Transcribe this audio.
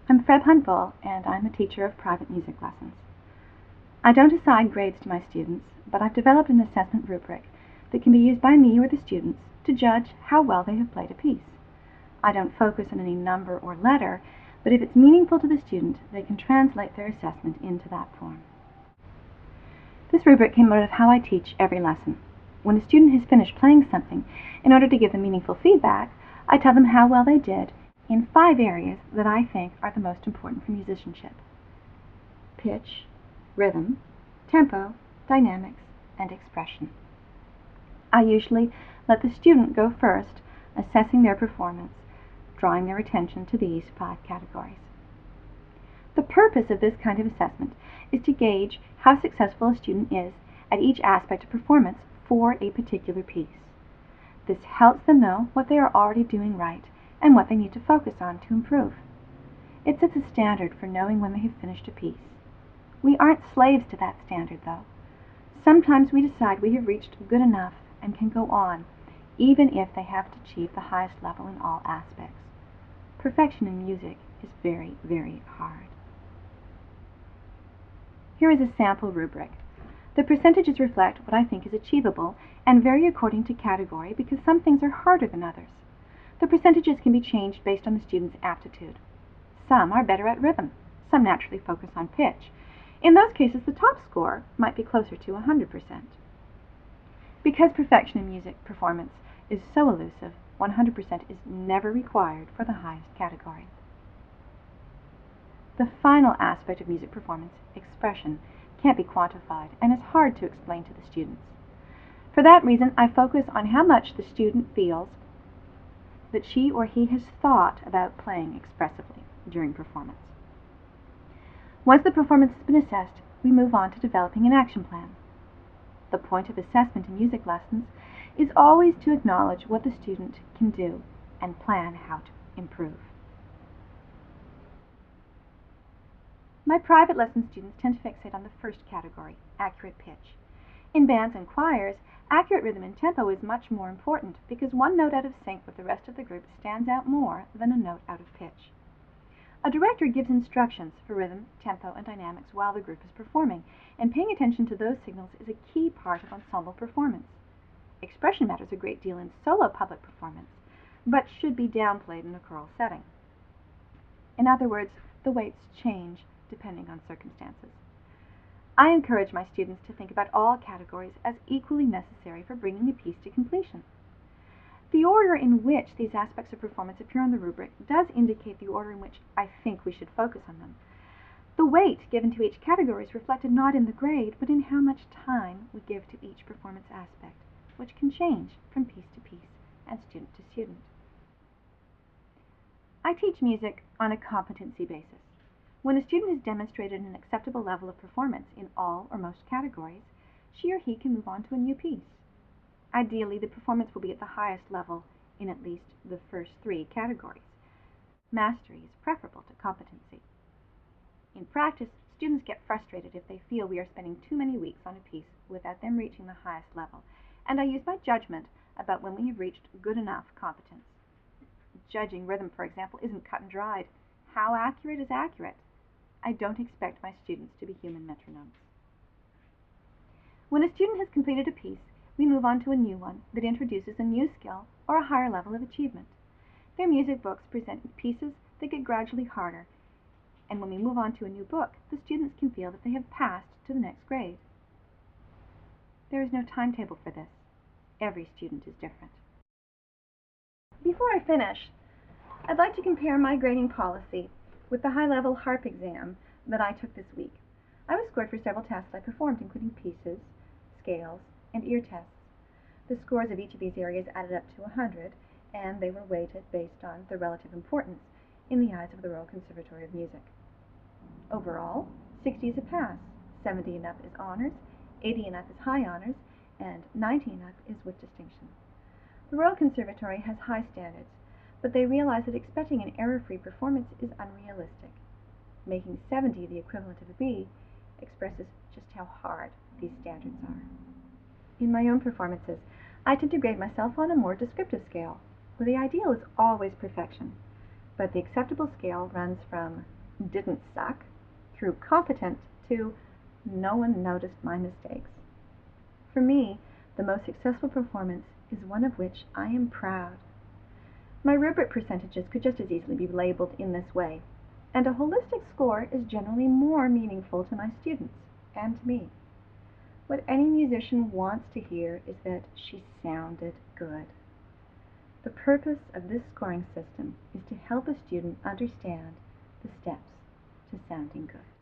I'm Fred Huntbull, and I'm a teacher of private music lessons. I don't assign grades to my students, but I've developed an assessment rubric that can be used by me or the students to judge how well they have played a piece. I don't focus on any number or letter, but if it's meaningful to the student, they can translate their assessment into that form. This rubric came out of how I teach every lesson. When a student has finished playing something, in order to give them meaningful feedback, I tell them how well they did in 5 areas that I think are the most important for musicianship: pitch, rhythm, tempo, dynamics, and expression. I usually let the student go first, assessing their performance, drawing their attention to these 5 categories. The purpose of this kind of assessment is to gauge how successful a student is at each aspect of performance for a particular piece. This helps them know what they are already doing right and what they need to focus on to improve. It sets a standard for knowing when they have finished a piece. We aren't slaves to that standard, though. Sometimes we decide we have reached good enough and can go on, even if they haven't achieved the highest level in all aspects. Perfection in music is very, very hard. Here is a sample rubric. The percentages reflect what I think is achievable and vary according to category because some things are harder than others. The percentages can be changed based on the student's aptitude. Some are better at rhythm. Some naturally focus on pitch. In those cases, the top score might be closer to 100%. Because perfection in music performance is so elusive, 100% is never required for the highest category. The final aspect of music performance, expression, can't be quantified and is hard to explain to the students. For that reason, I focus on how much the student feels that she or he has thought about playing expressively during performance. Once the performance has been assessed, we move on to developing an action plan. The point of assessment in music lessons is always to acknowledge what the student can do and plan how to improve. My private lesson students tend to fixate on the first category, accurate pitch. In bands and choirs, accurate rhythm and tempo is much more important because one note out of sync with the rest of the group stands out more than a note out of pitch. A director gives instructions for rhythm, tempo, and dynamics while the group is performing, and paying attention to those signals is a key part of ensemble performance. Expression matters a great deal in solo public performance, but should be downplayed in a choral setting. In other words, the weights change depending on circumstances. I encourage my students to think about all categories as equally necessary for bringing the piece to completion. The order in which these aspects of performance appear on the rubric does indicate the order in which I think we should focus on them. The weight given to each category is reflected not in the grade, but in how much time we give to each performance aspect, which can change from piece to piece and student to student. I teach music on a competency basis. When a student has demonstrated an acceptable level of performance in all or most categories, she or he can move on to a new piece. Ideally, the performance will be at the highest level in at least the first 3 categories. Mastery is preferable to competency. In practice, students get frustrated if they feel we are spending too many weeks on a piece without them reaching the highest level, and I use my judgment about when we have reached good enough competence. Judging rhythm, for example, isn't cut and dried. How accurate is accurate? I don't expect my students to be human metronomes. When a student has completed a piece, we move on to a new one that introduces a new skill or a higher level of achievement. Their music books present pieces that get gradually harder, and when we move on to a new book, the students can feel that they have passed to the next grade. There is no timetable for this. Every student is different. Before I finish, I'd like to compare my grading policy with the high-level harp exam that I took this week. I was scored for several tests I performed, including pieces, scales, and ear tests. The scores of each of these areas added up to 100, and they were weighted based on their relative importance in the eyes of the Royal Conservatory of Music. Overall, 60 is a pass, 70 and up is honors, 80 and up is high honors, and 90 and up is with distinction. The Royal Conservatory has high standards, but they realize that expecting an error-free performance is unrealistic. Making 70 the equivalent of a B expresses just how hard these standards are. In my own performances, I tend to grade myself on a more descriptive scale, where the ideal is always perfection, but the acceptable scale runs from didn't suck, through competent, to no one noticed my mistakes. For me, the most successful performance is one of which I am proud. My rubric percentages could just as easily be labeled in this way, and a holistic score is generally more meaningful to my students and to me. What any musician wants to hear is that she sounded good. The purpose of this scoring system is to help a student understand the steps to sounding good.